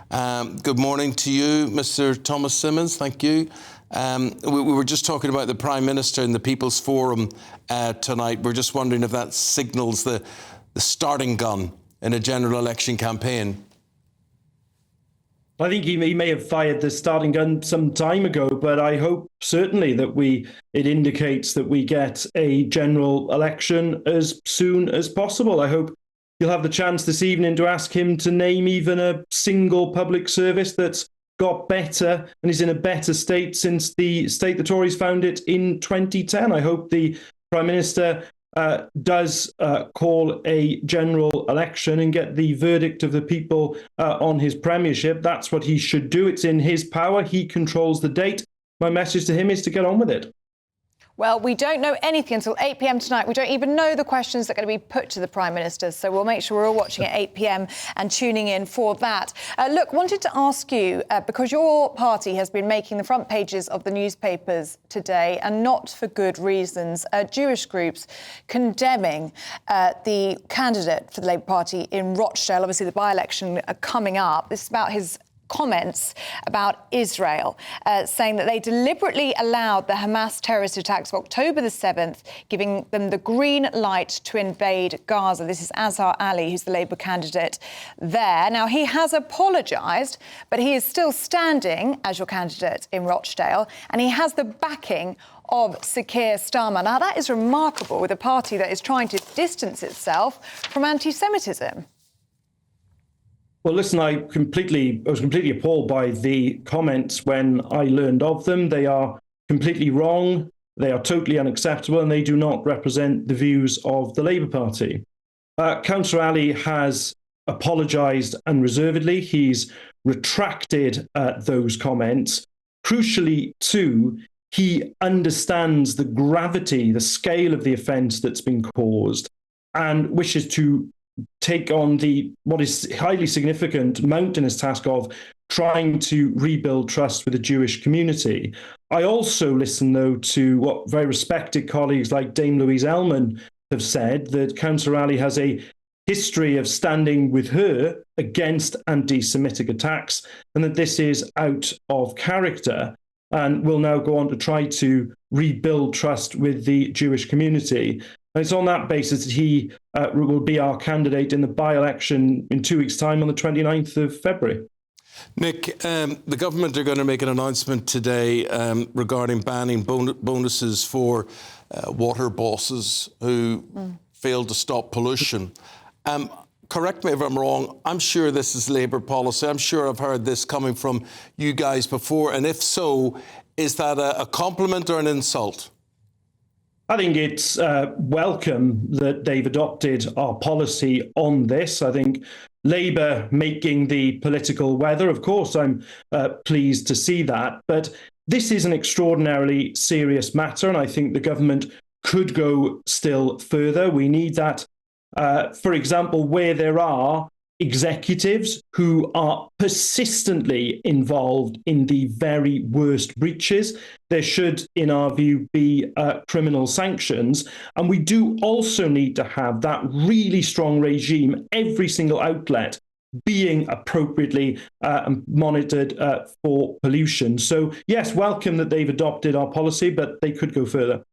Good morning to you, Mr. Thomas-Symonds. Thank you. We were just talking about the Prime Minister in the People's Forum tonight. We're just wondering if that signals the starting gun in a general election campaign. I think he may have fired the starting gun some time ago, but I hope certainly that it indicates that we get a general election as soon as possible. I hope you'll have the chance this evening to ask him to name even a single public service that's got better and is in a better state since the state the Tories found it in 2010. I hope the Prime Minister does call a general election and get the verdict of the people on his premiership. That's what he should do. It's in his power. He controls the date. My message to him is to get on with it. Well, we don't know anything until 8 p.m. tonight. We don't even know the questions that are going to be put to the Prime Minister. So we'll make sure we're all watching at 8 p.m. and tuning in for that. Look, wanted to ask you, because your party has been making the front pages of the newspapers today, and not for good reasons, Jewish groups condemning the candidate for the Labour Party in Rochdale. Obviously, the by-election coming up. This is about his comments about Israel, saying that they deliberately allowed the Hamas terrorist attacks of October the 7th, giving them the green light to invade Gaza. This is Azhar Ali, who's the Labour candidate there. Now, he has apologised, but he is still standing as your candidate in Rochdale, and he has the backing of Sir Keir Starmer. Now, that is remarkable with a party that is trying to distance itself from anti-Semitism. Well, listen, I was completely appalled by the comments when I learned of them. They are completely wrong. They are totally unacceptable, and they do not represent the views of the Labour Party. Councillor Ali has apologised unreservedly. He's retracted those comments. Crucially, too, he understands the gravity, the scale of the offence that's been caused, and wishes to take on what is highly significant, mountainous task of trying to rebuild trust with the Jewish community. I also listen, though, to what very respected colleagues like Dame Louise Ellman have said, that Councillor Ali has a history of standing with her against anti-Semitic attacks, and that this is out of character, and will now go on to try to rebuild trust with the Jewish community. And it's on that basis that he will be our candidate in the by-election in 2 weeks' time on the 29th of February. Nick, the government are going to make an announcement today regarding banning bonuses for water bosses who fail to stop pollution. Correct me if I'm wrong, I'm sure this is Labour policy. I'm sure I've heard this coming from you guys before. And if so, is that a compliment or an insult? I think it's welcome that they've adopted our policy on this. I think Labour making the political weather, of course, I'm pleased to see that. But this is an extraordinarily serious matter, and I think the government could go still further. We need that, for example, where there are executives who are persistently involved in the very worst breaches. There should, in our view, be criminal sanctions. And we do also need to have that really strong regime, every single outlet being appropriately monitored for pollution. So, yes, welcome that they've adopted our policy, but they could go further.